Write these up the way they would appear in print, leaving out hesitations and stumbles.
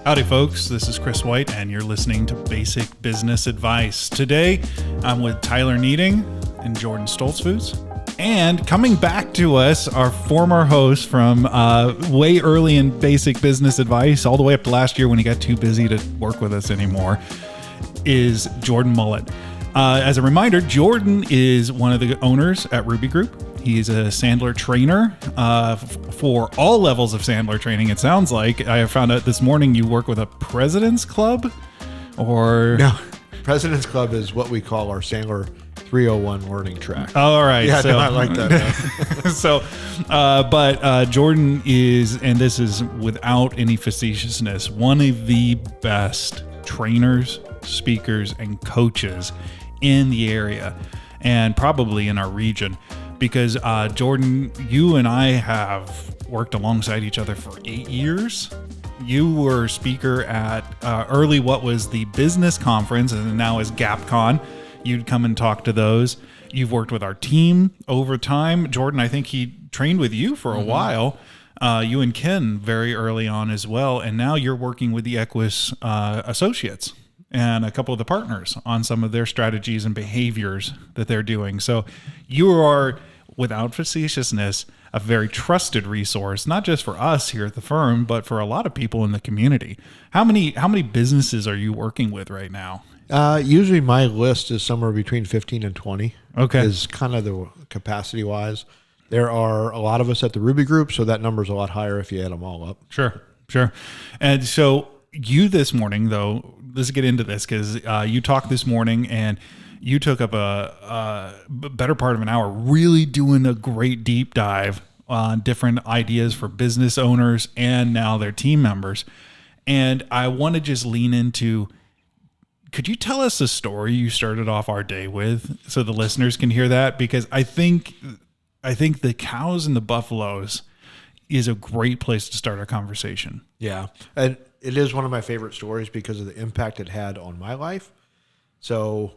Howdy, folks. This is Chris White, and you're listening to Basic Business Advice. Today, I'm with Tyler Needing and Jordan Stoltzfus. And coming back to us, our former host from way early in Basic Business Advice, all the way up to last year when he got too busy to work with us anymore, is Jordan Mullet. As a reminder, Jordan is one of the owners at Ruby Group. He's a Sandler trainer for all levels of Sandler training, it sounds like. I found out this morning you work with a President's Club, or... No, President's Club is what we call our Sandler 301 learning track. Oh, all right. Yeah, so, I like that. But Jordan is, and this is without any facetiousness, one of the best trainers, speakers, and coaches in the area, and probably in our region. Because Jordan, you and I have worked alongside each other for 8 years. You were a speaker at early what was the business conference, and now is GapCon. You'd come and talk to those. You've worked with our team over time. Jordan, I think he trained with you for a while. You and Ken very early on as well. And now you're working with the Eques associates and a couple of the partners on some of their strategies and behaviors that they're doing. So you are, without facetiousness, a very trusted resource, not just for us here at the firm, but for a lot of people in the community. How many businesses are you working with right now? Usually my list is somewhere between 15 and 20. Okay. Is kind of the capacity wise. There are a lot of us at the Ruby Group, so that number's a lot higher if you add them all up. Sure. And so you this morning, though, let's get into this, because you talked this morning and you took up a better part of an hour really doing a great deep dive on different ideas for business owners and now their team members. And I want to just lean into, could you tell us the story you started off our day with so the listeners can hear that? Because I think the cows and the buffaloes is a great place to start our conversation. Yeah. And it is one of my favorite stories because of the impact it had on my life. So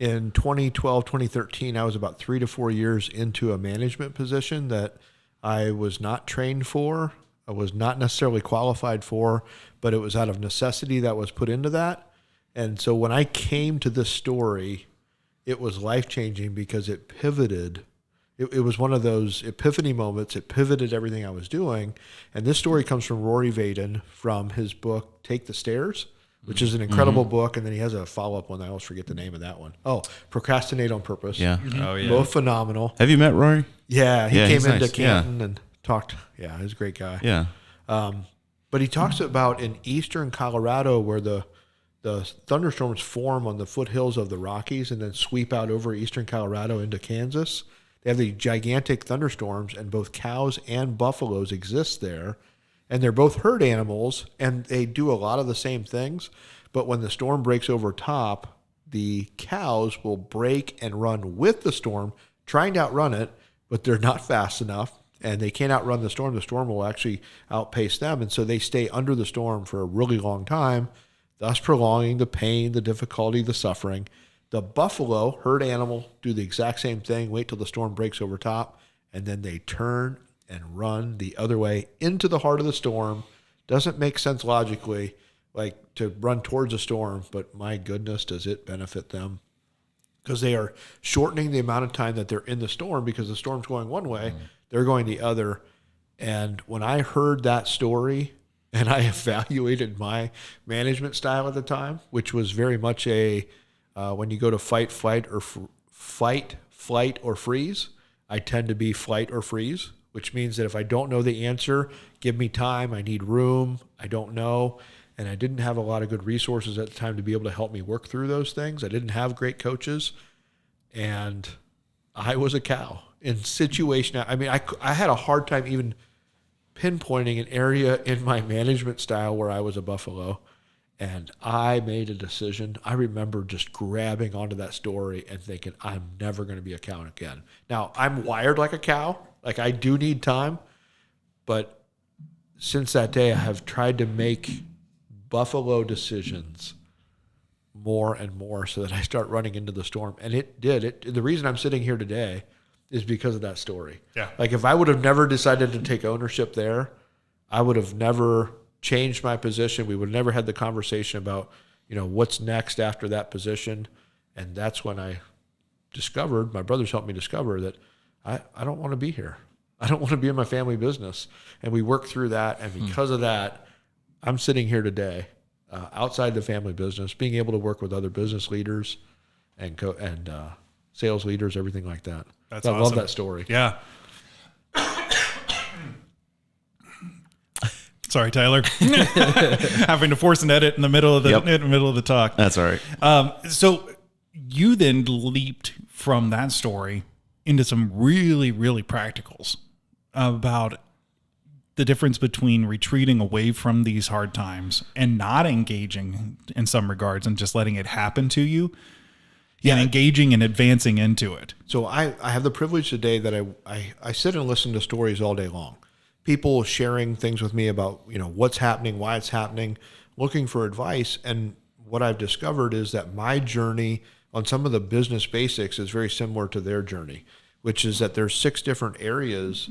in 2012, 2013, I was about 3 to 4 years into a management position that I was not trained for. I was not necessarily qualified for, but it was out of necessity that was put into that. And so when I came to this story, it was life-changing because it pivoted. It was one of those epiphany moments. It pivoted everything I was doing. And this story comes from Rory Vaden from his book, Take the Stairs, which is an incredible book. And then he has a follow-up one. I always forget the name of that one. Oh, Procrastinate on Purpose. Yeah. Oh, yeah. Both phenomenal. Have you met Rory? Yeah, he came into nice. Canton and talked. Yeah, he's a great guy. Yeah. But he talks about in eastern Colorado where the thunderstorms form on the foothills of the Rockies and then sweep out over eastern Colorado into Kansas. They have these gigantic thunderstorms, and both cows and buffaloes exist there. And they're both herd animals, and they do a lot of the same things. But when the storm breaks over top, the cows will break and run with the storm, trying to outrun it, but they're not fast enough, and they can't outrun the storm. The storm will actually outpace them, and so they stay under the storm for a really long time, thus prolonging the pain, the difficulty, the suffering. The buffalo, herd animal, do the exact same thing, wait till the storm breaks over top, and then they turn and run the other way into the heart of the storm. Doesn't make sense logically, like to run towards a storm, but my goodness, does it benefit them? Because they are shortening the amount of time that they're in the storm because the storm's going one way, they're going the other. And when I heard that story and I evaluated my management style at the time, which was very much when you go to fight, flight, or freeze, I tend to be flight or freeze, which means that if I don't know the answer, give me time. I need room. I don't know. And I didn't have a lot of good resources at the time to be able to help me work through those things. I didn't have great coaches. And I was a cow in situation. I mean, I had a hard time even pinpointing an area in my management style where I was a buffalo. And I made a decision. I remember just grabbing onto that story and thinking, I'm never going to be a cow again. Now, I'm wired like a cow. Like, I do need time. But since that day, I have tried to make buffalo decisions more and more so that I start running into the storm. And it did. The reason I'm sitting here today is because of that story. Yeah. Like, if I would have never decided to take ownership there, I would have never changed my position. We would have never had the conversation about, what's next after that position. And that's when I discovered, my brothers helped me discover that I don't want to be here. I don't want to be in my family business. And we worked through that. And because of that, I'm sitting here today outside the family business, being able to work with other business leaders and sales leaders, everything like that. That's I awesome. love that story. Yeah. Sorry, Tyler. Having to force an edit in the middle of the talk. That's all right. So you then leaped from that story into some really, really practicals about the difference between retreating away from these hard times and not engaging in some regards and just letting it happen to you. Yeah, and engaging and advancing into it. So I have the privilege today that I sit and listen to stories all day long. People sharing things with me about, what's happening, why it's happening, looking for advice. And what I've discovered is that my journey on some of the business basics is very similar to their journey, which is that there's 6 different areas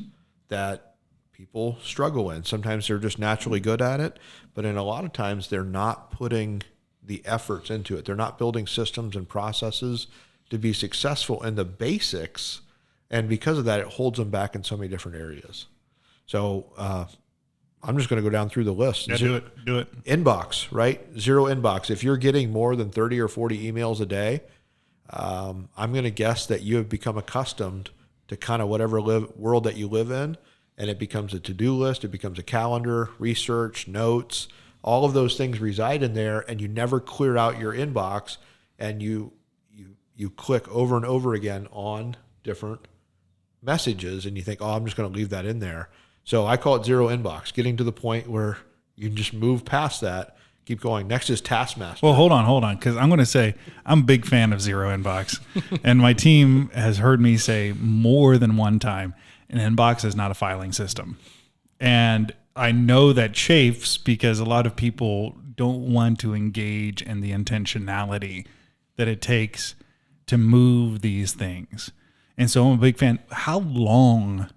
that people struggle in. Sometimes they're just naturally good at it, but in a lot of times they're not putting the efforts into it. They're not building systems and processes to be successful in the basics. And because of that, it holds them back in so many different areas. So I'm just going to go down through the list. Yeah, do it. Inbox, right? 0 inbox. If you're getting more than 30 or 40 emails a day, I'm going to guess that you have become accustomed to kind of whatever world that you live in, and it becomes a to-do list, it becomes a calendar, research, notes, all of those things reside in there, and you never clear out your inbox, and you click over and over again on different messages, and you think, I'm just going to leave that in there. So I call it 0 inbox, getting to the point where you can just move past that, keep going. Next is Taskmaster. Well, hold on, because I'm going to say I'm a big fan of 0 inbox, and my team has heard me say more than one time, an inbox is not a filing system. And I know that chafes because a lot of people don't want to engage in the intentionality that it takes to move these things. And so I'm a big fan. How long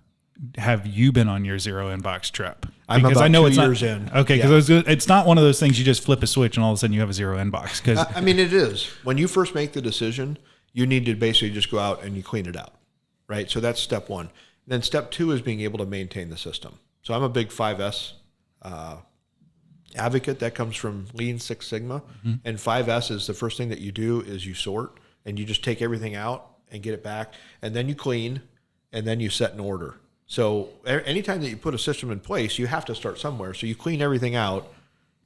have you been on your 0 inbox trip? I'm because about I know 2 it's years not, in. Okay, because it's not one of those things you just flip a switch and all of a sudden you have a 0 inbox. Because I mean, it is. When you first make the decision, you need to basically just go out and you clean it out, right? So that's step 1. Then step 2 is being able to maintain the system. So I'm a big 5S advocate. That comes from Lean Six Sigma. Mm-hmm. And 5S is the first thing that you do is you sort and you just take everything out and get it back. And then you clean and then you set an order. So anytime that you put a system in place, you have to start somewhere. So you clean everything out,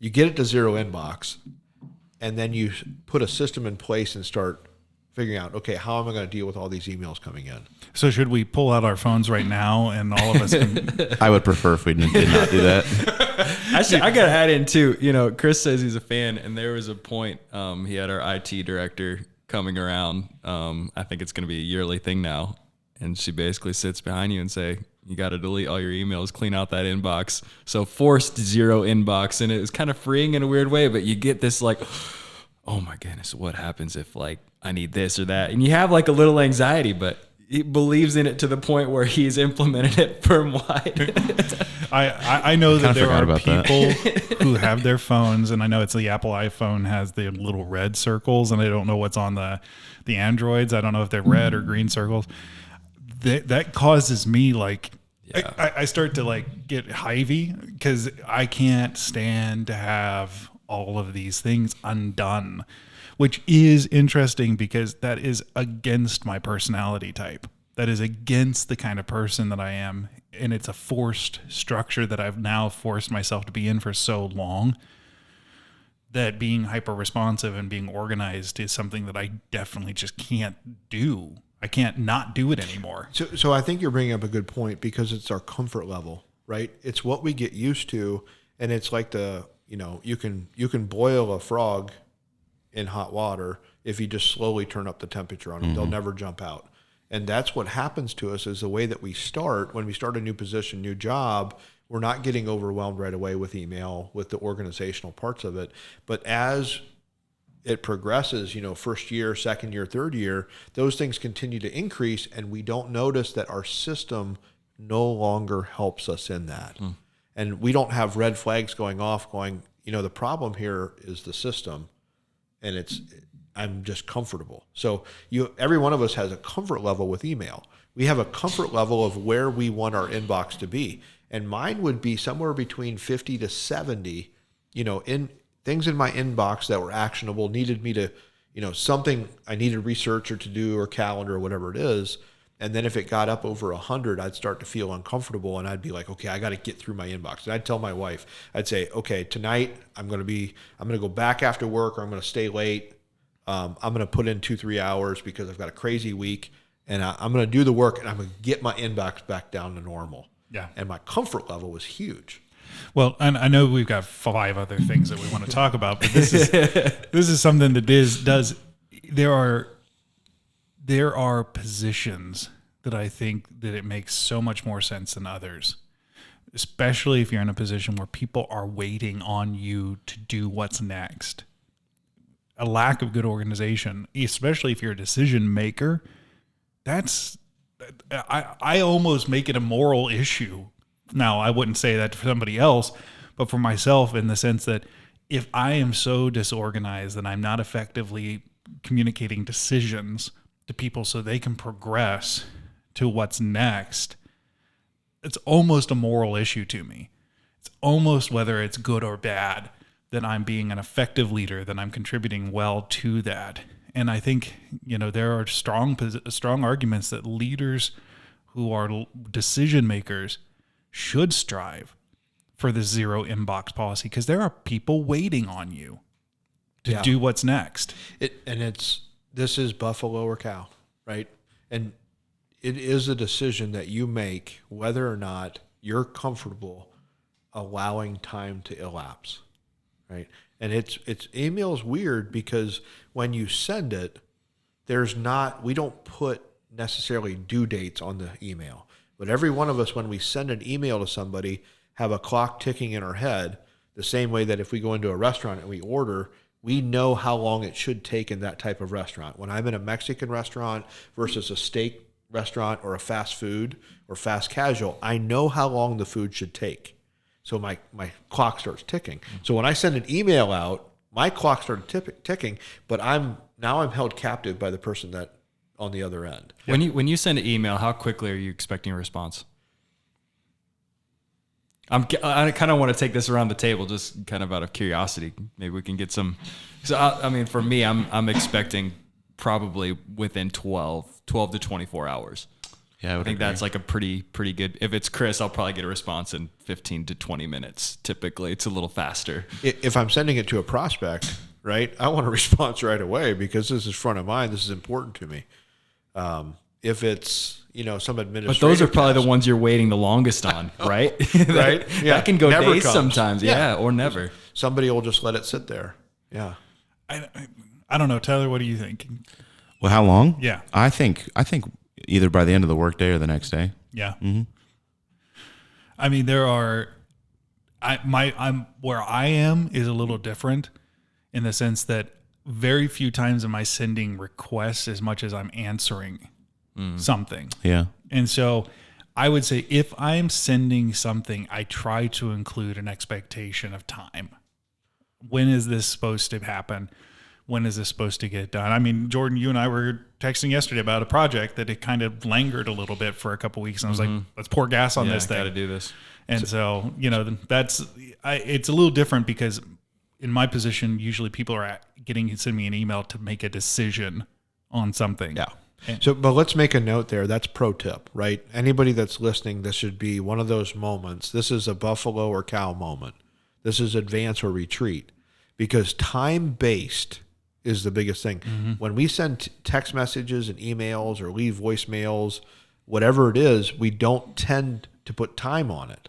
you get it to 0 inbox, and then you put a system in place and start figuring out, okay, how am I going to deal with all these emails coming in? So should we pull out our phones right now and all of us can... I would prefer if we did not do that. Actually, I got to add in too, Chris says he's a fan, and there was a point he had our IT director coming around. I think it's going to be a yearly thing now. And she basically sits behind you and say, you got to delete all your emails, clean out that inbox. So forced 0 inbox. And it was kind of freeing in a weird way, but you get this like, oh my goodness, what happens if like I need this or that? And you have like a little anxiety, but he believes in it to the point where he's implemented it firm wide. I know that there are people who have their phones, and I know it's the Apple iPhone has the little red circles, and I don't know what's on the Androids. I don't know if they're red or green circles. That causes me like, yeah. I start to like get hivey because I can't stand to have all of these things undone, which is interesting because that is against my personality type. That is against the kind of person that I am. And it's a forced structure that I've now forced myself to be in for so long that being hyper responsive and being organized is something that I definitely just can't do. I can't not do it anymore. So I think you're bringing up a good point because it's our comfort level, right? It's what we get used to. And it's like you can boil a frog in hot water if you just slowly turn up the temperature on them. Mm-hmm. They'll never jump out. And that's what happens to us is the way that we start, when we start a new position, new job, we're not getting overwhelmed right away with email, with the organizational parts of it. But as it progresses, first year, second year, third year, those things continue to increase, and we don't notice that our system no longer helps us in that. And we don't have red flags going off going, the problem here is the system, and I'm just comfortable. So every one of us has a comfort level with email. We have a comfort level of where we want our inbox to be. And mine would be somewhere between 50 to 70, in things in my inbox that were actionable, needed me to, something I needed research or to do or calendar or whatever it is. And then if it got up over 100, I'd start to feel uncomfortable, and I'd be like, okay, I got to get through my inbox. And I'd tell my wife, I'd say, okay, tonight I'm going to go back after work, or I'm going to stay late. I'm going to put in 2-3 hours because I've got a crazy week, and I'm going to do the work, and I'm going to get my inbox back down to normal. Yeah. And my comfort level was huge. Well, and I know we've got 5 other things that we want to talk about, but this is something that does. There are positions that I think that it makes so much more sense than others, especially if you're in a position where people are waiting on you to do what's next. A lack of good organization, especially if you're a decision maker, I almost make it a moral issue. Now, I wouldn't say that for somebody else, but for myself, in the sense that if I am so disorganized that I'm not effectively communicating decisions to people so they can progress to what's next, it's almost a moral issue to me. It's almost, whether it's good or bad, that I'm being an effective leader, that I'm contributing well to that. And I think, there are strong arguments that leaders who are decision makers should strive for the zero inbox policy, because there are people waiting on you to do what's next. This is buffalo or cow, right? And it is a decision that you make whether or not you're comfortable allowing time to elapse, right? And email is weird because when you send it, we don't put necessarily due dates on the email. But every one of us, when we send an email to somebody, have a clock ticking in our head, the same way that if we go into a restaurant and we order, we know how long it should take in that type of restaurant. When I'm in a Mexican restaurant versus a steak restaurant or a fast food or fast casual, I know how long the food should take. So my clock starts ticking. So when I send an email out, my clock started ticking, but I'm held captive by the person that on the other end. When you send an email, how quickly are you expecting a response? I kind of want to take this around the table, just kind of out of curiosity. Maybe we can get some. So for me, I'm expecting probably within 12 to 24 hours. Yeah, I think that's like a pretty good. If it's Chris, I'll probably get a response in 15 to 20 minutes. Typically, it's a little faster. If I'm sending it to a prospect, right, I want a response right away because this is front of mind. This is important to me. If it's some administrative, but those are probably the ones you're waiting the longest on, right? Right? Yeah, that can go never days comes. sometimes, or never. Somebody will just let it sit there. Yeah. I don't know, Tyler. What do you think? Well, how long? Yeah. I think either by the end of the workday or the next day. Yeah. Mm-hmm. I mean, I'm where I am is a little different in the sense that very few times am I sending requests as much as I'm answering something. Yeah. And so I would say if I'm sending something, I try to include an expectation of time. When is this supposed to happen? When is this supposed to get done? I mean, Jordan, you and I were texting yesterday about a project that it kind of lingered a little bit for a couple of weeks. And I was like, let's pour gas on this thing. Got to do this. And so it's a little different because in my position, usually people are send me an email to make a decision on something. Yeah. But let's make a note there. That's pro tip, right? Anybody that's listening, this should be one of those moments. This is a buffalo or cow moment. This is advance or retreat, because time-based is the biggest thing. Mm-hmm. When we send text messages and emails or leave voicemails, whatever it is, we don't tend to put time on it.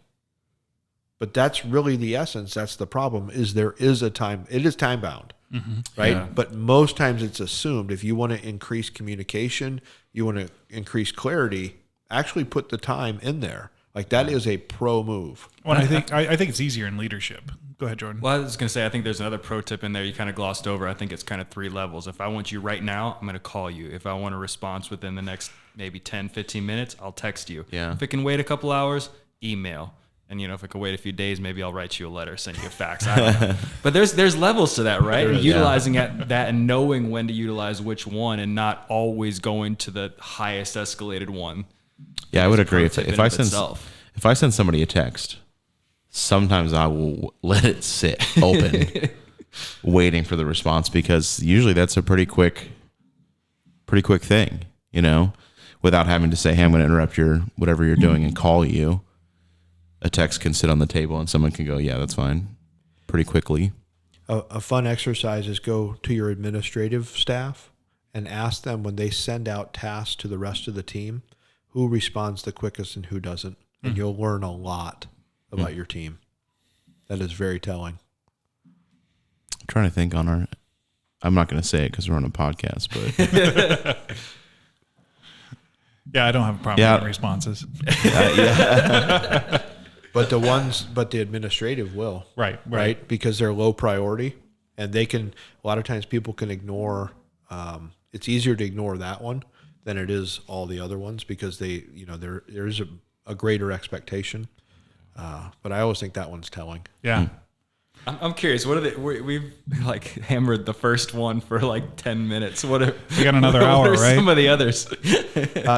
But that's really the essence. That's the problem, is there is a time. It is time-bound. Mm-hmm. Right? Yeah. But most times it's assumed if you want to increase communication, you want to increase clarity, actually put the time in there. Like that is a pro move. Well, I think it's easier in leadership. Go ahead, Jordan. Well, I was going to say, I think there's another pro tip in there you kind of glossed over. I think it's kind of 3 levels. If I want you right now, I'm going to call you. If I want a response within the next maybe 10, 15 minutes, I'll text you. Yeah. If it can wait a couple hours, email. And if I could wait a few days, maybe I'll write you a letter, send you a fax. I don't know. But there's levels to that, right? Utilizing that and knowing when to utilize which one, and not always going to the highest escalated one. Yeah, I would agree. If I send somebody a text, sometimes I will let it sit open, waiting for the response, because usually that's a pretty quick thing, without having to say, hey, I'm going to interrupt whatever you're doing and call you. A text can sit on the table and someone can go, yeah, that's fine, pretty quickly. A fun exercise is go to your administrative staff and ask them, when they send out tasks to the rest of the team, who responds the quickest and who doesn't. And you'll learn a lot about your team. That is very telling. I'm trying to think I'm not going to say it because we're on a podcast, but yeah, I don't have a problem with responses. Yeah. But the administrative will. Right? Because they're low priority, and they can, a lot of times people can ignore, it's easier to ignore that one than it is all the other ones, because there is a greater expectation. But I always think that one's telling. Yeah. I'm curious. What are they? We've hammered the first one for 10 minutes. We got another hour, right? Some of the others.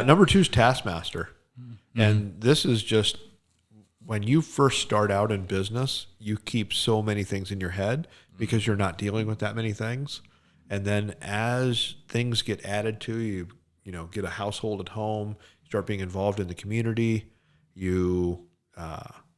Number 2 is Taskmaster. Mm-hmm. And this is just, when you first start out in business, you keep so many things in your head because you're not dealing with that many things. And then as things get added to you, get a household at home, start being involved in the community, you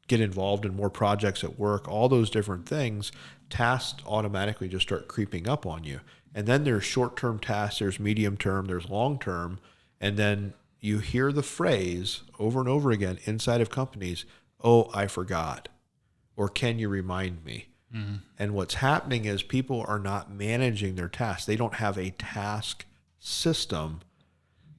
get involved in more projects at work, all those different things, tasks automatically just start creeping up on you. And then there's short-term tasks, there's medium-term, there's long-term, and then you hear the phrase over and over again inside of companies, oh, I forgot, or can you remind me? Mm-hmm. And what's happening is people are not managing their tasks. They don't have a task system,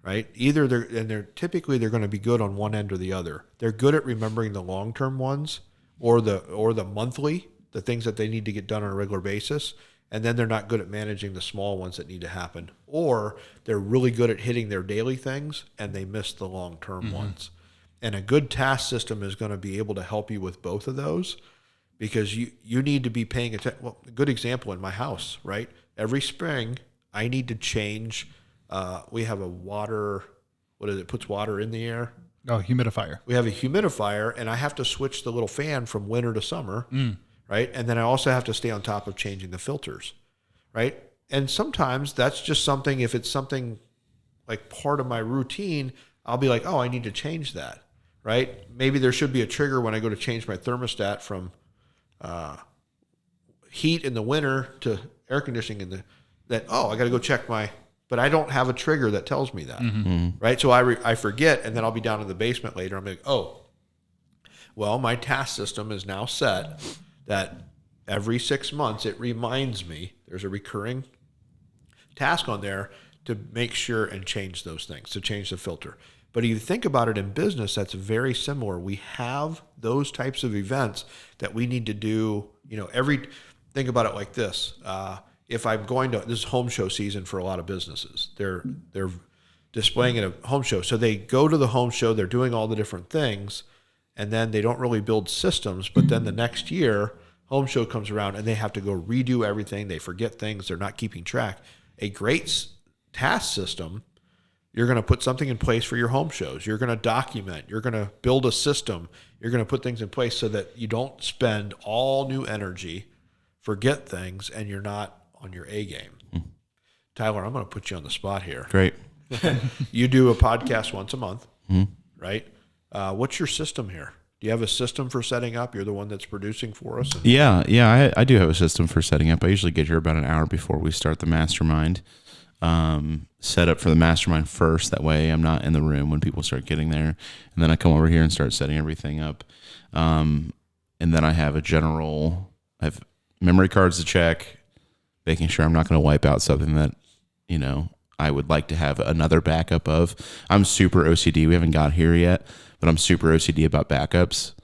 right? Either they're typically going to be good on one end or the other. They're good at remembering the long-term ones or the monthly, the things that they need to get done on a regular basis, and then they're not good at managing the small ones that need to happen. Or they're really good at hitting their daily things and they miss the long-term ones. And a good task system is going to be able to help you with both of those, because you need to be paying attention. Well, a good example in my house, right? Every spring, I need to change. We have a water, puts water in the air? Oh, humidifier. We have a humidifier, and I have to switch the little fan from winter to summer, right? And then I also have to stay on top of changing the filters, right? And sometimes that's just something, if it's something like part of my routine, I'll be like, oh, I need to change that. Right? Maybe there should be a trigger when I go to change my thermostat from heat in the winter to air conditioning I got to go check but I don't have a trigger that tells me that. Mm-hmm. Right? So I forget, and then I'll be down in the basement later. I'm like, oh, well, my task system is now set that every 6 months it reminds me there's a recurring task on there to make sure and change those things, to change the filter. But if you think about it in business, that's very similar. We have those types of events that we need to do, think about it like this. If I'm this is home show season for a lot of businesses. They're displaying at a home show. So they go to the home show, they're doing all the different things, and then they don't really build systems. But then the next year, home show comes around and they have to go redo everything. They forget things. They're not keeping track. A great task system, you're going to put something in place for your home shows. You're going to document. You're going to build a system. You're going to put things in place so that you don't spend all new energy, forget things, and you're not on your A game. Tyler, I'm going to put you on the spot here. Great. You do a podcast once a month, right? What's your system here? Do you have a system for setting up? You're the one that's producing for us. Yeah. I do have a system for setting up. I usually get here about an hour before we start the mastermind. Set up for the mastermind first. That way I'm not in the room when people start getting there. And then I come over here and start setting everything up. And then I have I have memory cards to check, making sure I'm not going to wipe out something that, I would like to have another backup of. I'm super OCD. We haven't got here yet, but I'm super OCD about backups.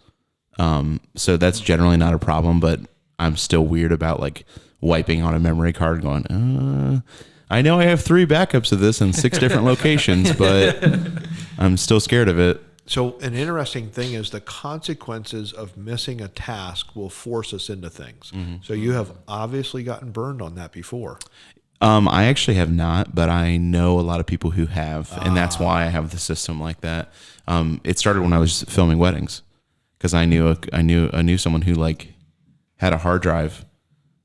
So that's generally not a problem, but I'm still weird about wiping on a memory card going, I know I have 3 backups of this in 6 different locations, but I'm still scared of it. So an interesting thing is the consequences of missing a task will force us into things. So you have obviously gotten burned on that before. I actually have not, but I know a lot of people who have, and that's why I have the system like that. It started when I was filming weddings, because I knew someone who like had a hard drive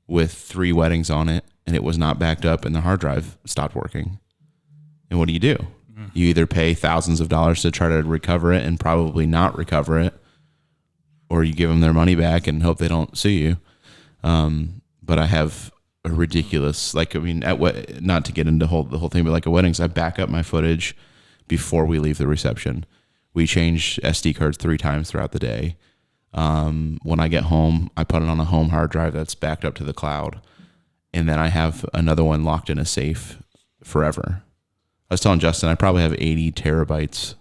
with 3 weddings on it, and it was not backed up, and the hard drive stopped working. And what do? You either pay thousands of dollars to try to recover it and probably not recover it, or you give them their money back and hope they don't sue you. But I have a ridiculous, like, I mean, not to get into the whole thing, but like at weddings, I back up my footage before we leave the reception. We change SD cards 3 times throughout the day. When I get home, I put it on a home hard drive that's backed up to the cloud. And then I have another one locked in a safe forever. I was telling Justin, I probably have 80 terabytes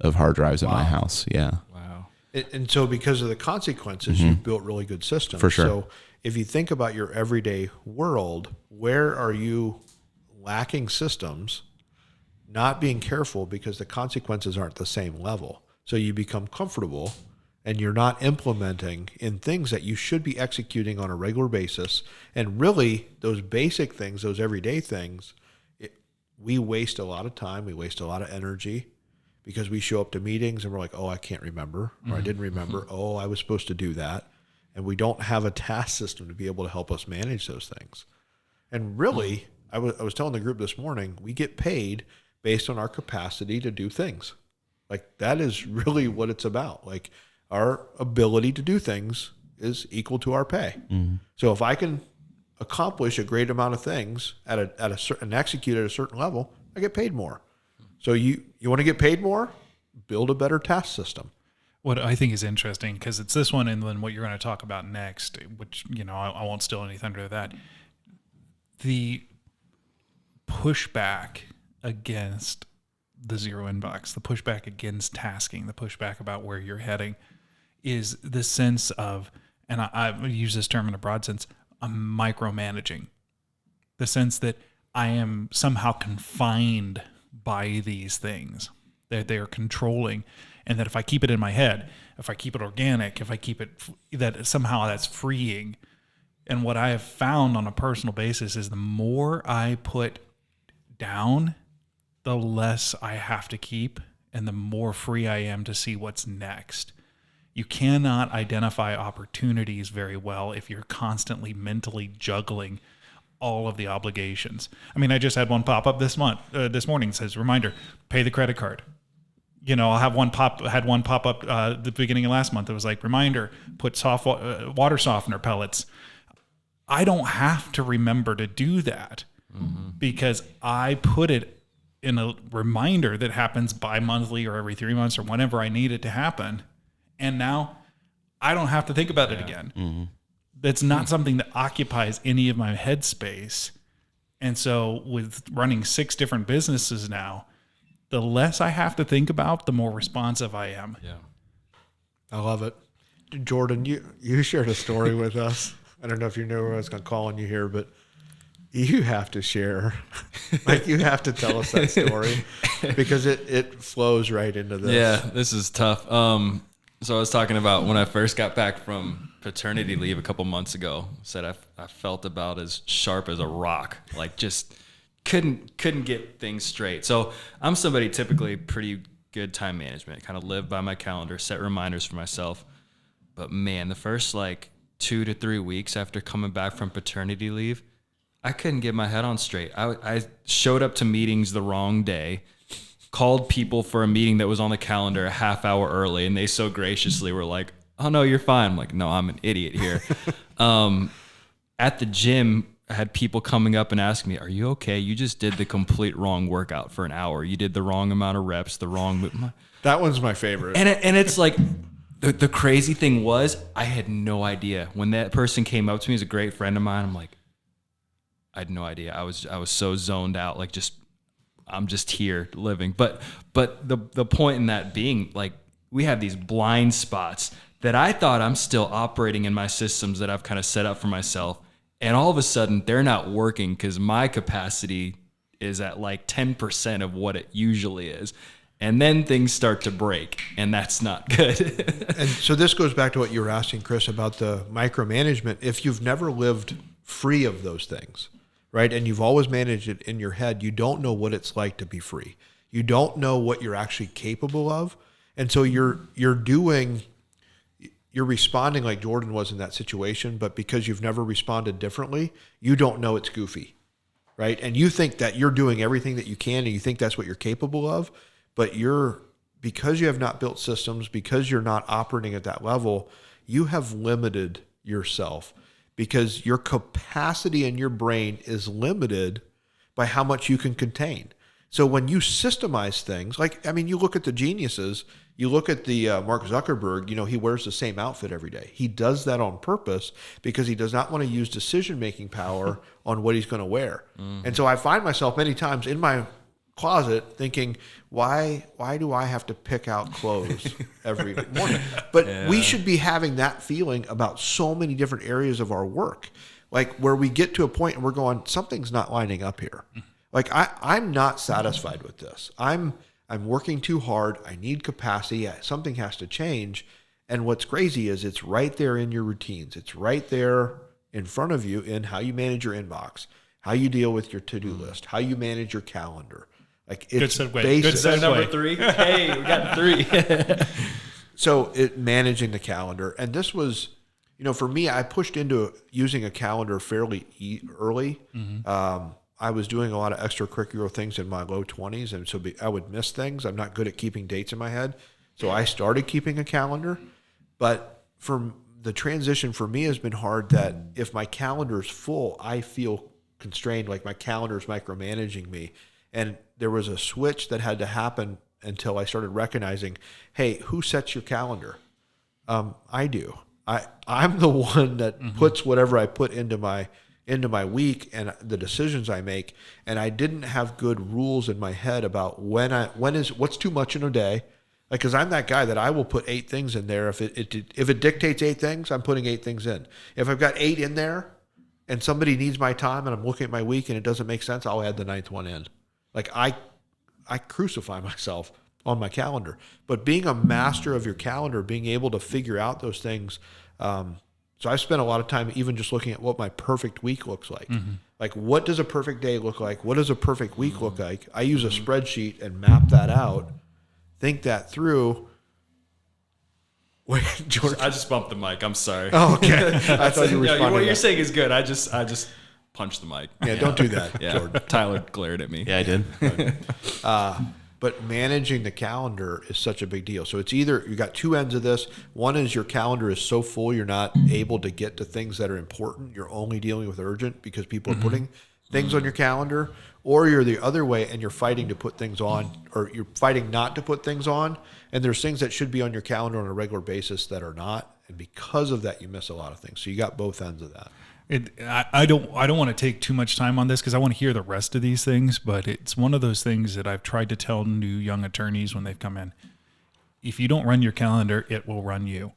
of hard drives in my house. Yeah. Wow. And so because of the consequences, you've built really good systems. For sure. So if you think about your everyday world, where are you lacking systems, not being careful because the consequences aren't the same level? So you become comfortable and you're not implementing in things that you should be executing on a regular basis. And really, those basic things, those everyday things, we waste a lot of time. We waste a lot of energy because we show up to meetings and we're like, oh, I can't remember, or I didn't remember. Oh, I was supposed to do that. And we don't have a task system to be able to help us manage those things. And really, I was telling the group this morning, we get paid based on our capacity to do things. Like, that is really what it's about. Like, our ability to do things is equal to our pay. So if I can accomplish a great amount of things at a certain, execute at a certain level, I get paid more. So you want to get paid more? Build a better task system. What I think is interesting, because it's this one and then what you're going to talk about next, which, I won't steal any thunder of that. The pushback against the zero inbox, the pushback against tasking, the pushback about where you're heading is the sense of, and I use this term in a broad sense, I'm micromanaging. The sense that I am somehow confined by these things, that they are controlling, and that if I keep it in my head, if I keep it organic, if I keep it, that somehow that's freeing. And what I have found on a personal basis is the more I put down, the less I have to keep, and the more free I am to see what's next. You cannot identify opportunities very well if you're constantly mentally juggling all of the obligations. I mean, I just had one pop up this morning. It says, reminder, pay the credit card. I'll have one pop up at the beginning of last month. It was like, reminder, put water softener pellets. I don't have to remember to do that because I put it in a reminder that happens bi-monthly or every 3 months or whenever I need it to happen. And now I don't have to think about it again. That's not something that occupies any of my headspace. And so with running 6 different businesses now, the less I have to think about, the more responsive I am. Yeah. I love it. Jordan, you shared a story with us. I don't know if you knew I was going to call on you here, but you have to share. Like, you have to tell us that story because it flows right into this. Yeah, this is tough. So I was talking about when I first got back from paternity leave a couple months ago. Said I felt about as sharp as a rock. Like, just couldn't get things straight. So I'm somebody typically pretty good time management. Kind of live by my calendar, set reminders for myself. But man, the first 2 to 3 weeks after coming back from paternity leave, I couldn't get my head on straight. I showed up to meetings the wrong day. Called people for a meeting that was on the calendar a half hour early, and they so graciously were like, oh, no, you're fine. I'm like, no, I'm an idiot here. At the gym, I had people coming up and asking me, are you okay? You just did the complete wrong workout for an hour. You did the wrong amount of reps, the wrong... That one's my favorite. And it's like, the crazy thing was, I had no idea. When that person came up to me, he's a great friend of mine, I'm like, I had no idea. I was so zoned out, I'm just here living. But the point in that being, we have these blind spots that I thought I'm still operating in my systems that I've kind of set up for myself. And all of a sudden they're not working because my capacity is at 10% of what it usually is. And then things start to break, and that's not good. And so this goes back to what you were asking, Chris, about the micromanagement. If you've never lived free of those things, right, and you've always managed it in your head, you don't know what it's like to be free. You don't know what you're actually capable of. And so you're responding like Jordan was in that situation, but because you've never responded differently, you don't know it's goofy, right? And you think that you're doing everything that you can, and you think that's what you're capable of, but because you have not built systems, because you're not operating at that level, you have limited yourself because your capacity in your brain is limited by how much you can contain. So when you systemize things, you look at the geniuses, you look at the Mark Zuckerberg, he wears the same outfit every day. He does that on purpose because he does not want to use decision-making power on what he's going to wear. And so I find myself many times in my closet thinking, why do I have to pick out clothes every morning? But we should be having that feeling about so many different areas of our work, like where we get to a point and we're going, something's not lining up here. Like I'm not satisfied with this. I'm working too hard. I need capacity. Something has to change. And what's crazy is it's right there in your routines. It's right there in front of you in how you manage your inbox, how you deal with your to-do list, how you manage your calendar. Like it's Good segue. basic. Good segue. Number 3. Hey, we got 3. So managing the calendar. And this was, for me, I pushed into using a calendar fairly early. I was doing a lot of extracurricular things in my low 20s, and so I would miss things. I'm not good at keeping dates in my head. So I started keeping a calendar. But the transition for me has been hard that if my calendar is full, I feel constrained, like my calendar is micromanaging me. And there was a switch that had to happen until I started recognizing, hey, who sets your calendar? I do. I'm the one that puts whatever I put into my week and the decisions I make. And I didn't have good rules in my head about what's too much in a day. Like, cause I'm that guy that I will put 8 things in there. If it dictates 8 things, I'm putting 8 things in. If I've got 8 in there and somebody needs my time and I'm looking at my week and it doesn't make sense, I'll add the 9th one in. Like I crucify myself on my calendar, but being a master of your calendar, being able to figure out those things. So I've spent a lot of time even just looking at what my perfect week looks like. Like, what does a perfect day look like? What does a perfect week look like? I use a spreadsheet and map that out, think that through. Wait, George. I just bumped the mic. I'm sorry. Oh, okay. I thought you were responding. What you're saying is good. I just punched the mic. Yeah, don't do that, Yeah. Jordan. Tyler glared at me. Yeah, I did. But managing the calendar is such a big deal. So it's either you got 2 ends of this. One is your calendar is so full you're not able to get to things that are important. You're only dealing with urgent because people are putting things on your calendar. Or you're the other way and you're fighting to put things on, or you're fighting not to put things on. And there's things that should be on your calendar on a regular basis that are not. And because of that, you miss a lot of things. So you got both ends of that. I don't want to take too much time on this because I want to hear the rest of these things, but it's one of those things that I've tried to tell new young attorneys when they've come in. If you don't run your calendar, it will run you.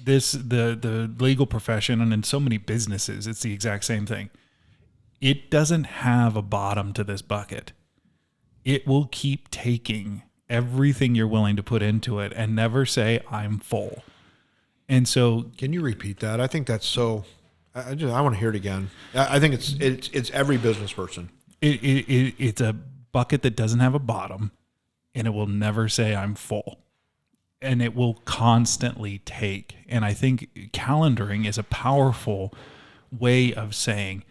The legal profession and in so many businesses, it's the exact same thing. It doesn't have a bottom to this bucket. It will keep taking everything you're willing to put into it and never say, I'm full. And so, can you repeat that? I think that's so. I want to hear it again. I think it's every business person. It's a bucket that doesn't have a bottom, and it will never say I'm full, and it will constantly take. And I think calendaring is a powerful way of saying,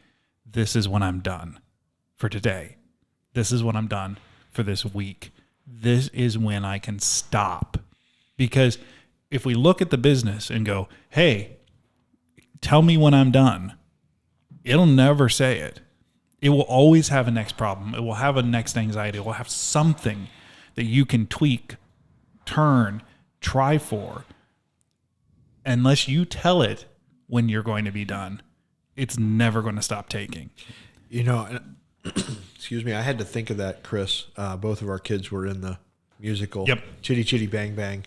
this is when I'm done for today. This is when I'm done for this week. This is when I can stop, because if we look at the business and go, hey, tell me when I'm done, it'll never say it. It will always have a next problem. It will have a next anxiety. It will have something that you can tweak, turn, try for. Unless you tell it when you're going to be done, it's never going to stop taking. Excuse me, I had to think of that, Chris. Both of our kids were in the musical Chitty Chitty Bang Bang.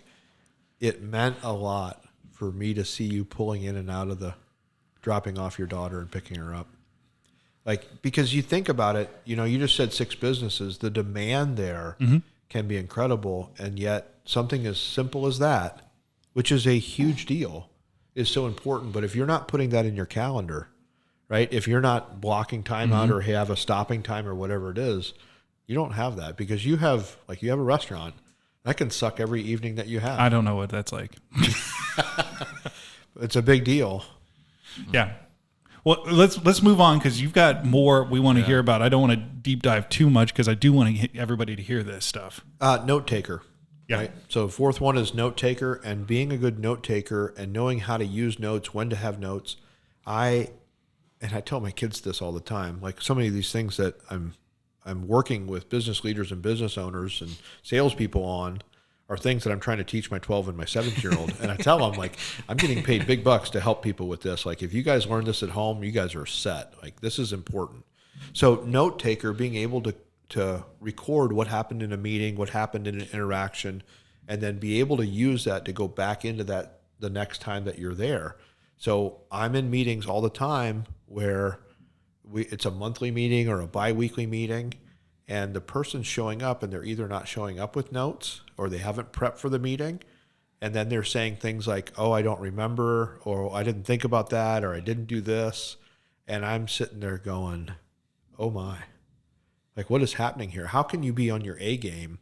It meant a lot for me to see you pulling in and out of the dropping off your daughter and picking her up. Like, because you think about it, you just said 6 businesses. The demand there can be incredible. And yet something as simple as that, which is a huge deal, is so important. But if you're not putting that in your calendar, right? If you're not blocking time out or have a stopping time or whatever it is, you don't have that, because you have a restaurant that can suck every evening that you have. I don't know what that's like. It's a big deal. Yeah. Well, let's move on, because you've got more we want to hear about. I don't want to deep dive too much, because I do want to get everybody to hear this stuff. Note taker. Yeah. Right? So fourth one is note taker, and being a good note taker and knowing how to use notes, when to have notes. I tell my kids this all the time. Like, so many of these things that I'm working with business leaders and business owners and salespeople on are things that I'm trying to teach my 12 and my 7-year-old. And I tell them, like, I'm getting paid big bucks to help people with this. Like, if you guys learn this at home, you guys are set. Like, this is important. So note taker, being able to record what happened in a meeting, what happened in an interaction, and then be able to use that to go back into that the next time that you're there. So I'm in meetings all the time where it's a monthly meeting or a bi-weekly meeting, and the person's showing up and they're either not showing up with notes or they haven't prepped for the meeting. And then they're saying things like, oh, I don't remember, or I didn't think about that, or I didn't do this. And I'm sitting there going, oh my, like, what is happening here? How can you be on your A game?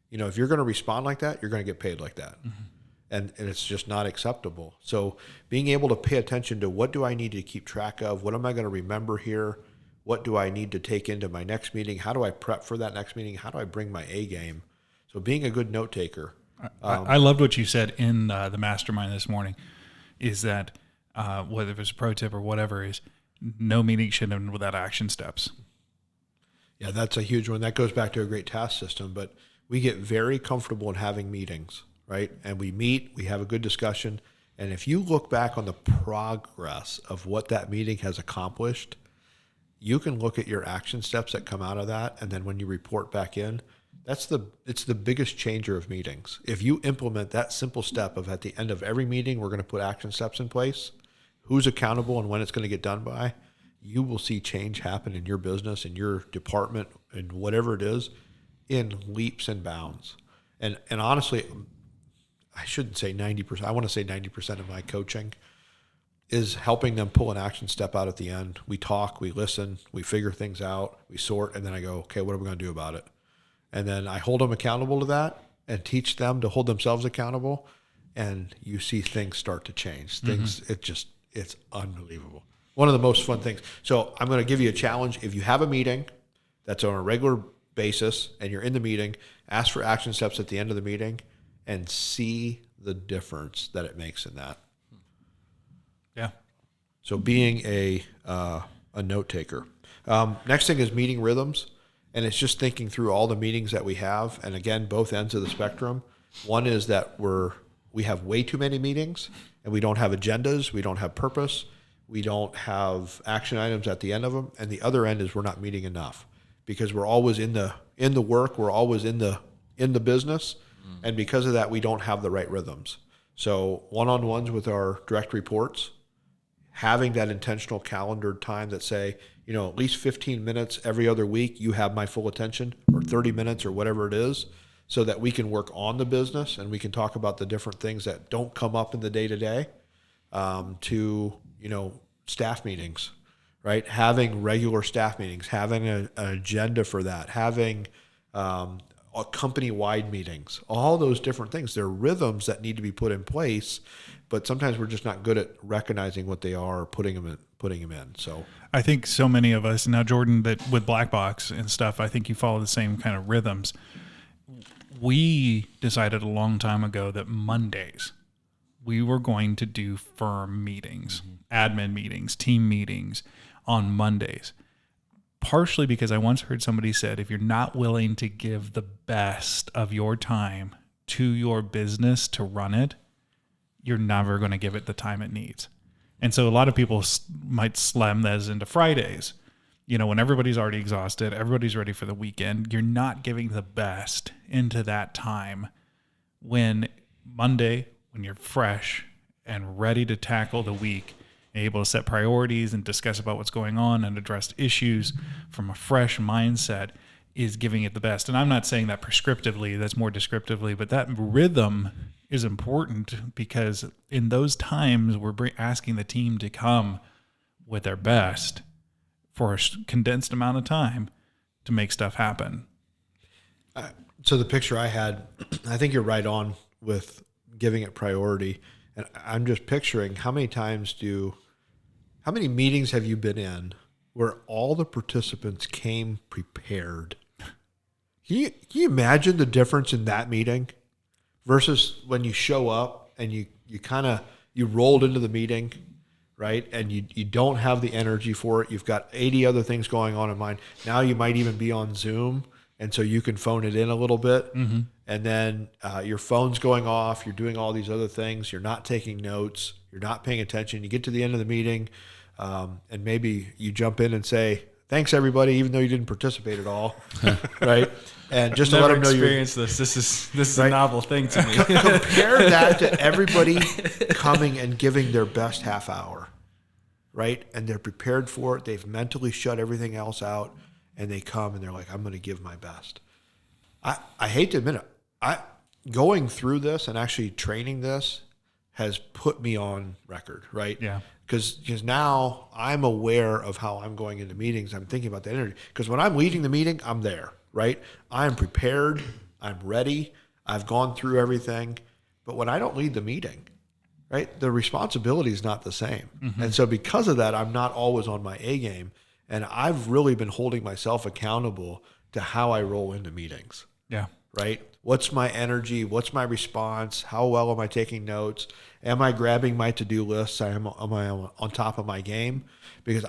You know, if you're going to respond like that, you're going to get paid like that. Mm-hmm. And it's just not acceptable. So being able to pay attention to, what do I need to keep track of? What am I going to remember here? What do I need to take into my next meeting? How do I prep for that next meeting? How do I bring my A game? So being a good note taker. I loved what you said in the mastermind this morning, is that whether it's a pro tip or whatever, is no meeting should end without action steps. Yeah, that's a huge one. That goes back to a great task system, but we get very comfortable in having meetings, right? And we meet, we have a good discussion. And if you look back on the progress of what that meeting has accomplished, you can look at your action steps that come out of that. And then when you report back in, it's the biggest changer of meetings. If you implement that simple step of, at the end of every meeting, we're going to put action steps in place, who's accountable and when it's going to get done by, you will see change happen in your business, in your department, and whatever it is, in leaps and bounds. And honestly, I shouldn't say 90%. I want to say 90% of my coaching is helping them pull an action step out at the end. We talk, we listen, we figure things out, we sort, and then I go, okay, what are we going to do about it? And then I hold them accountable to that and teach them to hold themselves accountable. And you see things start to change. Things, it's unbelievable. One of the most fun things. So I'm going to give you a challenge. If you have a meeting that's on a regular basis and you're in the meeting, ask for action steps at the end of the meeting and see the difference that it makes in that. Yeah. So being a note taker. Next thing is meeting rhythms. And it's just thinking through all the meetings that we have. And again, both ends of the spectrum. One is that we have way too many meetings and we don't have agendas. We don't have purpose. We don't have action items at the end of them. And the other end is we're not meeting enough, because we're always in the work. We're always in the business. And because of that, we don't have the right rhythms. So one-on-ones with our direct reports, having that intentional calendared time that say, at least 15 minutes every other week, you have my full attention, or 30 minutes or whatever it is, so that we can work on the business and we can talk about the different things that don't come up in the day-to-day, to staff meetings, right? Having regular staff meetings, having an agenda for that, having company-wide meetings, all those different things. They're rhythms that need to be put in place, but sometimes we're just not good at recognizing what they are or putting them in. So I think so many of us now, Jordan, that with Black Box and stuff, I think you follow the same kind of rhythms. We decided a long time ago that Mondays we were going to do firm meetings, admin meetings, team meetings on Mondays. Partially because I once heard somebody said, if you're not willing to give the best of your time to your business to run it, you're never going to give it the time it needs. And so a lot of people might slam those into Fridays. When everybody's already exhausted, everybody's ready for the weekend, you're not giving the best into that time when Monday, when you're fresh and ready to tackle the week, able to set priorities and discuss about what's going on and address issues from a fresh mindset, is giving it the best. And I'm not saying that prescriptively, that's more descriptively, but that rhythm is important because in those times we're asking the team to come with their best for a condensed amount of time to make stuff happen. So the picture I had, I think you're right on with giving it priority. And I'm just picturing how many meetings have you been in where all the participants came prepared? Can you imagine the difference in that meeting versus when you show up and you rolled into the meeting, right? And you don't have the energy for it. You've got 80 other things going on in mind. Now you might even be on Zoom, and so you can phone it in a little bit. Mm-hmm. And then your phone's going off. You're doing all these other things. You're not taking notes. You're not paying attention. You get to the end of the meeting, and maybe you jump in and say, "Thanks, everybody," even though you didn't participate at all, right? And just to let them know you're this. This is a novel thing to me. Compare that to everybody coming and giving their best half hour, right? And they're prepared for it. They've mentally shut everything else out, and they come and they're like, "I'm going to give my best." I hate to admit it. Going through this and actually training this has put me on record, right? Yeah. Because now I'm aware of how I'm going into meetings. I'm thinking about the energy. Because when I'm leading the meeting, I'm there, right? I'm prepared. I'm ready. I've gone through everything. But when I don't lead the meeting, right, the responsibility is not the same. Mm-hmm. And so because of that, I'm not always on my A game. And I've really been holding myself accountable to how I roll into meetings. Yeah. Right? What's my energy? What's my response? How well am I taking notes? Am I grabbing my to-do lists? Am I on top of my game? Because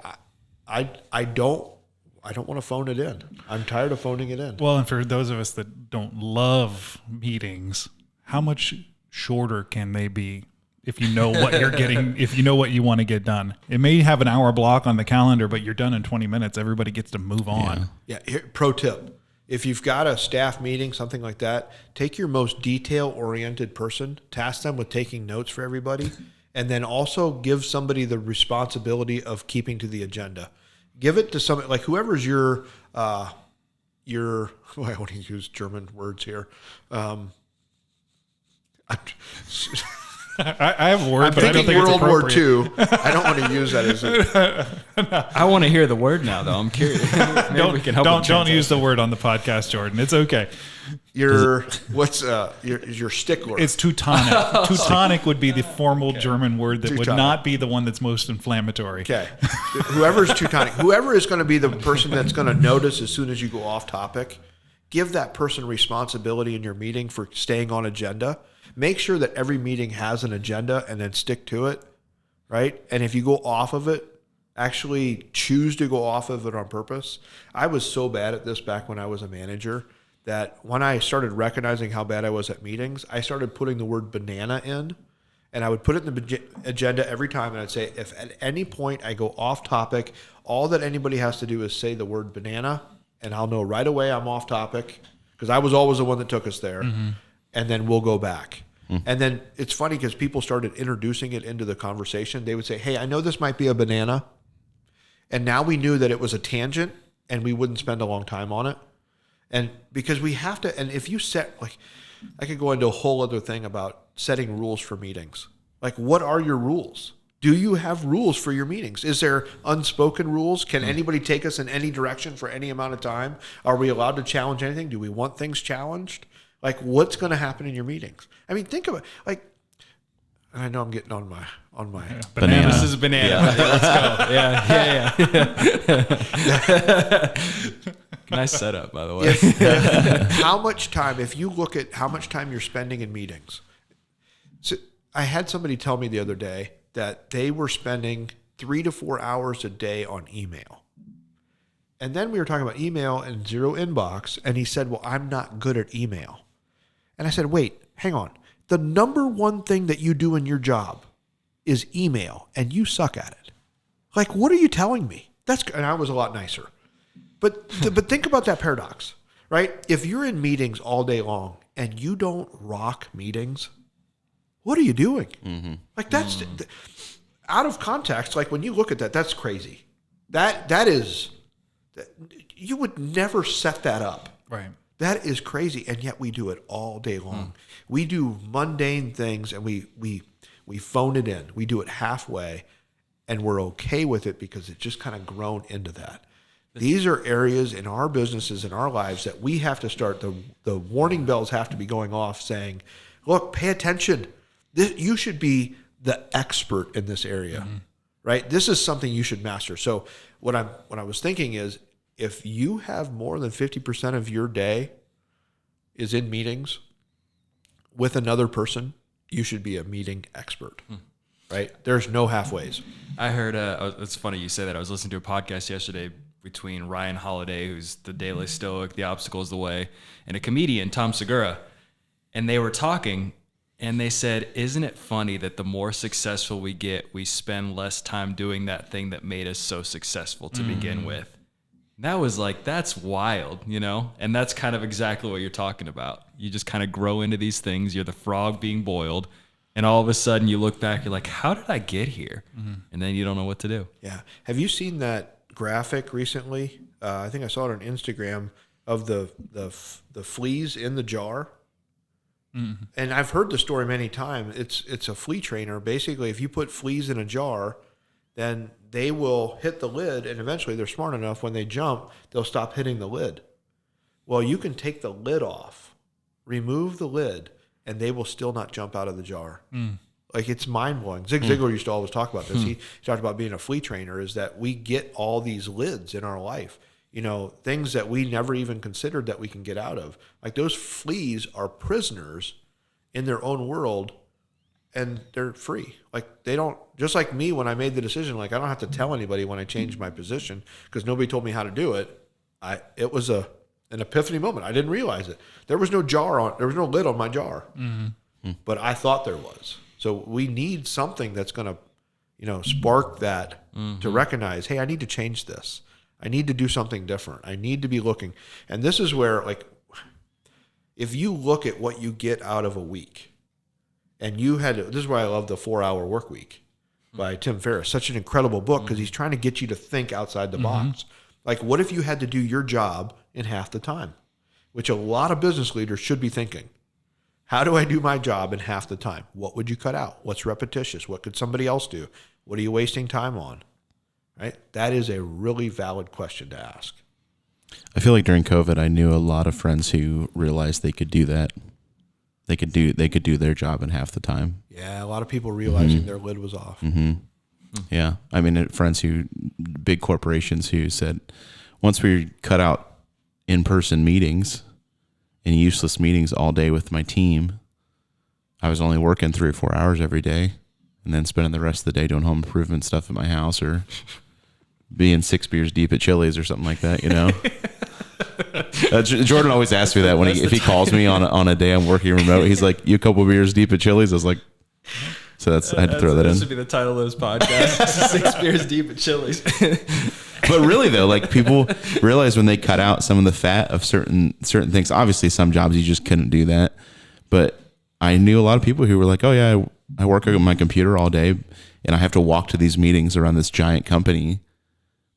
I don't want to phone it in. I'm tired of phoning it in. Well, and for those of us that don't love meetings, how much shorter can they be if you know what you're getting, if you know what you want to get done? It may have an hour block on the calendar, but you're done in 20 minutes. Everybody gets to move on. Yeah. Here, pro tip. If you've got a staff meeting, something like that, take your most detail-oriented person, task them with taking notes for everybody, and then also give somebody the responsibility of keeping to the agenda. Give it to somebody, like whoever's your I want to use German words here. I have a word, but I don't think World it's War appropriate. II. I don't want to use that as a... I want to hear the word now, though. I'm curious. Maybe we can help. Don't use the word on the podcast, Jordan. It's okay. Your stickler? It's Teutonic. Teutonic would be the formal German word that would not be the one that's most inflammatory. Okay. Whoever's Teutonic, whoever is going to be the person that's going to notice as soon as you go off topic, give that person responsibility in your meeting for staying on agenda. Make sure that every meeting has an agenda and then stick to it, right? And if you go off of it, actually choose to go off of it on purpose. I was so bad at this back when I was a manager that when I started recognizing how bad I was at meetings, I started putting the word banana in, and I would put it in the agenda every time, and I'd say, if at any point I go off topic, all that anybody has to do is say the word banana, and I'll know right away I'm off topic, because I was always the one that took us there, and then we'll go back. And then it's funny because people started introducing it into the conversation. They would say, "Hey, I know this might be a banana." And now we knew that it was a tangent and we wouldn't spend a long time on it. And because we have to, and if you set, like, I could go into a whole other thing about setting rules for meetings. Like, what are your rules? Do you have rules for your meetings? Is there unspoken rules? Can anybody take us in any direction for any amount of time? Are we allowed to challenge anything? Do we want things challenged? Like, what's going to happen in your meetings? I mean, think about, like, I know I'm getting on my banana. This is a banana. Yeah. Let's go. Yeah. Nice setup, by the way. How much time, if you look at how much time you're spending in meetings. So I had somebody tell me the other day that they were spending 3 to 4 hours a day on email. And then we were talking about email and zero inbox, and he said, "Well, I'm not good at email." And I said, "Wait, hang on. The number one thing that you do in your job is email, and you suck at it. Like, what are you telling me?" And I was a lot nicer. But think about that paradox, right? If you're in meetings all day long and you don't rock meetings, what are you doing? Mm-hmm. Like, that's out of context. Like, when you look at that, that's crazy. That is, You would never set that up. Right. That is crazy, and yet we do it all day long. We do mundane things, and we phone it in. We do it halfway, and we're okay with it because it's just kind of grown into that. These are areas in our businesses, in our lives, that we have to start, the warning bells have to be going off saying, look, pay attention. You should be the expert in this area, right? This is something you should master. So what I was thinking is, if you have more than 50% of your day is in meetings with another person, you should be a meeting expert, right? There's no halfways. I heard, it's funny you say that. I was listening to a podcast yesterday between Ryan Holiday, who's the Daily Stoic, The Obstacle is the Way, and a comedian, Tom Segura. And they were talking, and they said, isn't it funny that the more successful we get, we spend less time doing that thing that made us so successful to begin with? That was like, that's wild, you know? And that's kind of exactly what you're talking about. You just kind of grow into these things. You're the frog being boiled. And all of a sudden you look back, you're like, how did I get here? And then you don't know what to do. Yeah. Have you seen that graphic recently? I think I saw it on Instagram of the fleas in the jar. And I've heard the story many times. It's a flea trainer. Basically, if you put fleas in a jar, then they will hit the lid, and eventually they're smart enough, when they jump, they'll stop hitting the lid. Well, you can take the lid off, remove the lid, and they will still not jump out of the jar. Like, it's mind-blowing. Zig Ziglar used to always talk about this. He talked about being a flea trainer, is that we get all these lids in our life, you know, things that we never even considered that we can get out of. Like, those fleas are prisoners in their own world, and they're free. Like, they don't, just like me when I made the decision, like, I don't have to tell anybody when I changed my position because nobody told me how to do it. It was an epiphany moment. I didn't realize it. There was no lid on my jar, but I thought there was. So we need something that's going to, you know, spark that to recognize, hey, I need to change this. I need to do something different. I need to be looking. And this is where, like, if you look at what you get out of a week, and this is why I love the 4-Hour Work Week by Tim Ferriss. Such an incredible book because he's trying to get you to think outside the box. Like, what if you had to do your job in half the time? Which a lot of business leaders should be thinking. How do I do my job in half the time? What would you cut out? What's repetitious? What could somebody else do? What are you wasting time on? Right? That is a really valid question to ask. I feel like during COVID, I knew a lot of friends who realized they could do that. They could do their job in half the time. Yeah, a lot of people realizing their lid was off. Yeah, I mean, friends big corporations who said, once we cut out in-person meetings and useless meetings all day with my team, I was only working 3 or 4 hours every day, and then spending the rest of the day doing home improvement stuff at my house or being 6 beers deep at Chili's or something like that, you know. Jordan always asks me that when if he calls me on a day I'm working remote. He's like, "You a couple beers deep at Chili's?" I was like, so I had to throw that in. This would be the title of this podcast: 6 beers deep at Chili's. But really, though, like, people realize when they cut out some of the fat of certain things. Obviously, some jobs you just couldn't do that. But I knew a lot of people who were like, "Oh yeah, I work on my computer all day, and I have to walk to these meetings around this giant company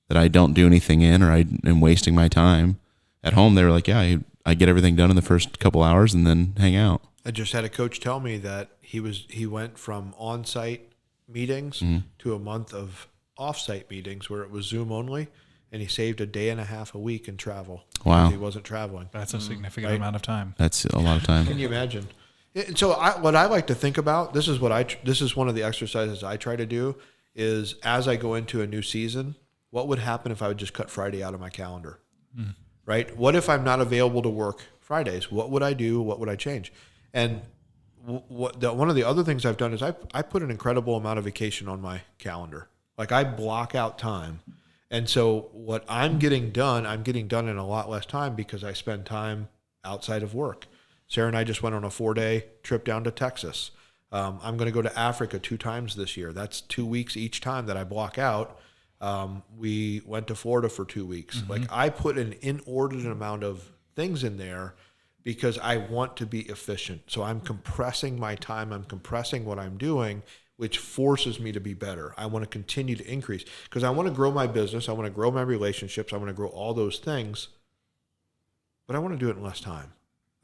that I don't do anything in, or I am wasting my time." At home, they were like, "Yeah, I get everything done in the first couple hours and then hang out." I just had a coach tell me that he went from on-site meetings to a month of off-site meetings where it was Zoom only, and he saved a day and a half a week in travel. Wow. He wasn't traveling. That's a significant amount of time. That's a lot of time. Can you imagine? And so what I like to think about, this is one of the exercises I try to do, is as I go into a new season, what would happen if I would just cut Friday out of my calendar? Right? What if I'm not available to work Fridays? What would I do? What would I change? And one of the other things I've done is I put an incredible amount of vacation on my calendar. Like, I block out time. And so what I'm getting done in a lot less time because I spend time outside of work. Sarah and I just went on a 4-day trip down to Texas. I'm going to go to Africa 2 times this year. That's 2 weeks each time that I block out. We went to Florida for 2 weeks. Like, I put an inordinate amount of things in there because I want to be efficient. So I'm compressing my time. I'm compressing what I'm doing, which forces me to be better. I want to continue to increase because I want to grow my business. I want to grow my relationships. I want to grow all those things, but I want to do it in less time.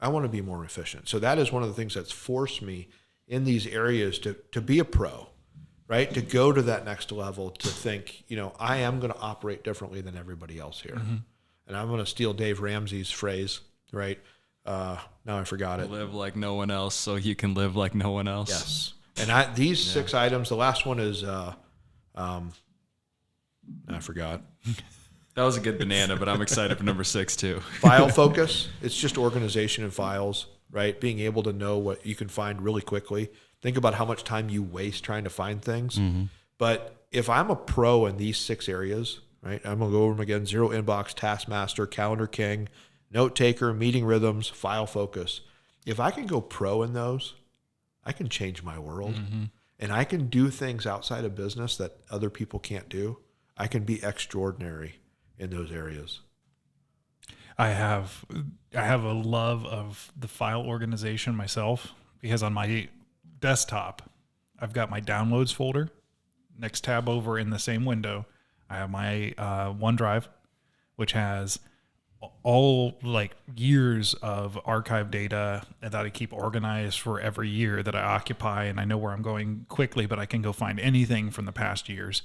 I want to be more efficient. So that is one of the things that's forced me in these areas to be a pro, right? To go to that next level, to think, I am going to operate differently than everybody else here. Mm-hmm. And I'm going to steal Dave Ramsey's phrase, right? Now I forgot it. Live like no one else so you can live like no one else. Yes. And these 6 items, the last one is, I forgot. That was a good banana, but I'm excited for number 6 too. File focus. It's just organization in files, right? Being able to know what you can find really quickly. Think about how much time you waste trying to find things. Mm-hmm. But if I'm a pro in these 6 areas, right? I'm going to go over them again. Zero inbox, Taskmaster, Calendar King, Note Taker, Meeting Rhythms, File Focus. If I can go pro in those, I can change my world. Mm-hmm. And I can do things outside of business that other people can't do. I can be extraordinary in those areas. I have a love of the file organization myself, because on my desktop, I've got my downloads folder. Next tab over in the same window, I have my OneDrive, which has all like years of archive data that I keep organized for every year that I occupy, and I know where I'm going quickly, but I can go find anything from the past years.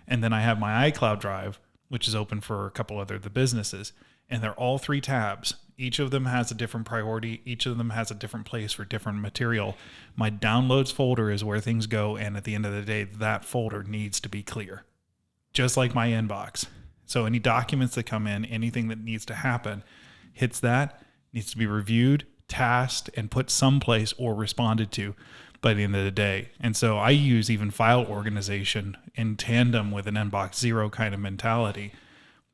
And then I have my iCloud drive, which is open for a couple other the businesses, and they're all 3 tabs. Each of them has a different priority. Each of them has a different place for different material. My downloads folder is where things go, and at the end of the day, that folder needs to be clear, just like my inbox. So any documents that come in, anything that needs to happen, hits that, needs to be reviewed, tasked, and put someplace or responded to by the end of the day. And so I use even file organization in tandem with an inbox zero kind of mentality,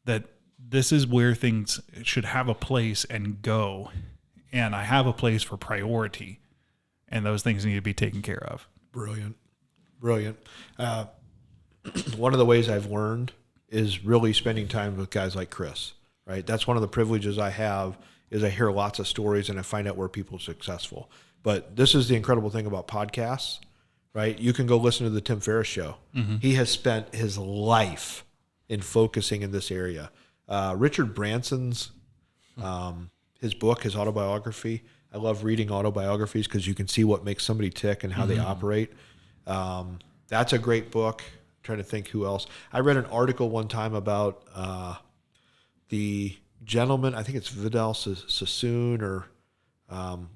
that this is where things should have a place and go. And I have a place for priority, and those things need to be taken care of. Brilliant. One of the ways I've learned is really spending time with guys like Chris, right? That's one of the privileges I have, is I hear lots of stories and I find out where people are successful. But this is the incredible thing about podcasts, right? You can go listen to the Tim Ferriss show. Mm-hmm. He has spent his life in focusing in this area. Richard Branson's, his book, his autobiography. I love reading autobiographies because you can see what makes somebody tick and how they operate. That's a great book. I'm trying to think who else. I read an article one time about the gentleman, I think it's Vidal Sassoon, or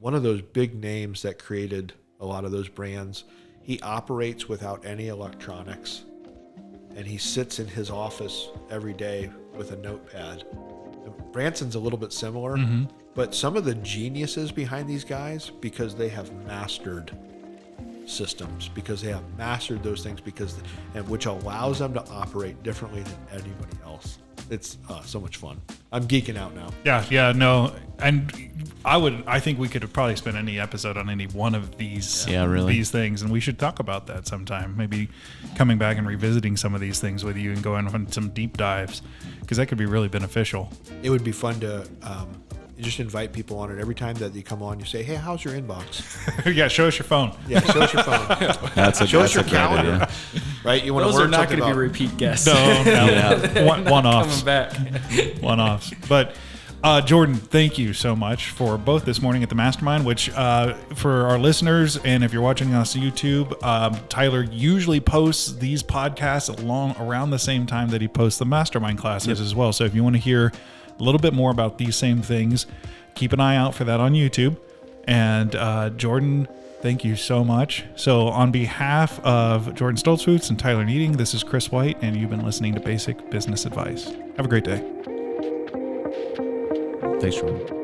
one of those big names that created a lot of those brands. He operates without any electronics, and he sits in his office every day with a notepad. And Branson's a little bit similar, but some of the geniuses behind these guys, because they have mastered systems, because they have mastered those things, and which allows them to operate differently than anybody else. It's so much fun. I'm geeking out now. Yeah, no, and I think we could probably spend any episode on any one of these these things, and we should talk about that sometime. Maybe coming back and revisiting some of these things with you and going on some deep dives, because that could be really beneficial. It would be fun to just invite people on it. Every time that you come on, you say, "Hey, how's your inbox?" Yeah, show us your phone. Yeah, show us your phone. Show us your calendar. Right? You want Those to are not going to be repeat guests. No. One-offs. Coming back. One-offs. But Jordan, thank you so much for both this morning at the Mastermind, which for our listeners, and if you're watching us on YouTube, Tyler usually posts these podcasts around the same time that he posts the Mastermind classes as well. So if you want to hear a little bit more about these same things, keep an eye out for that on YouTube. And Jordan, thank you so much. So on behalf of Jordan Stoltzfus and Tyler Needing, this is Chris White, and you've been listening to Basic Business Advice. Have a great day. Thanks, Jordan.